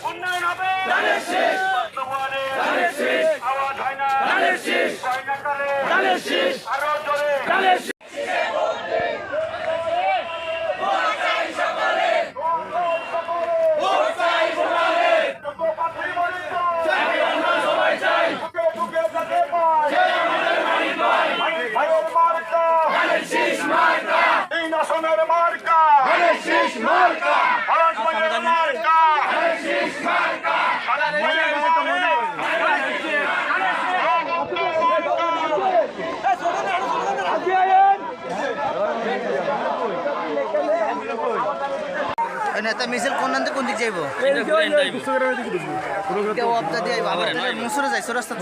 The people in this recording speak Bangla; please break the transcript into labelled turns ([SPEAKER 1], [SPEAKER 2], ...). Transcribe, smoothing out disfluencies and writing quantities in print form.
[SPEAKER 1] উন্নয়ন হবে ধানের শীষ ধানের শীষ আওয়াজ হয় না ধানের শীষ কয়নাকালে ধানের শীষ আরো জোরে ধানের শীষ
[SPEAKER 2] নেতা মিছিল কোন দিক যাইব মুসুরে যাইছো রাস্তা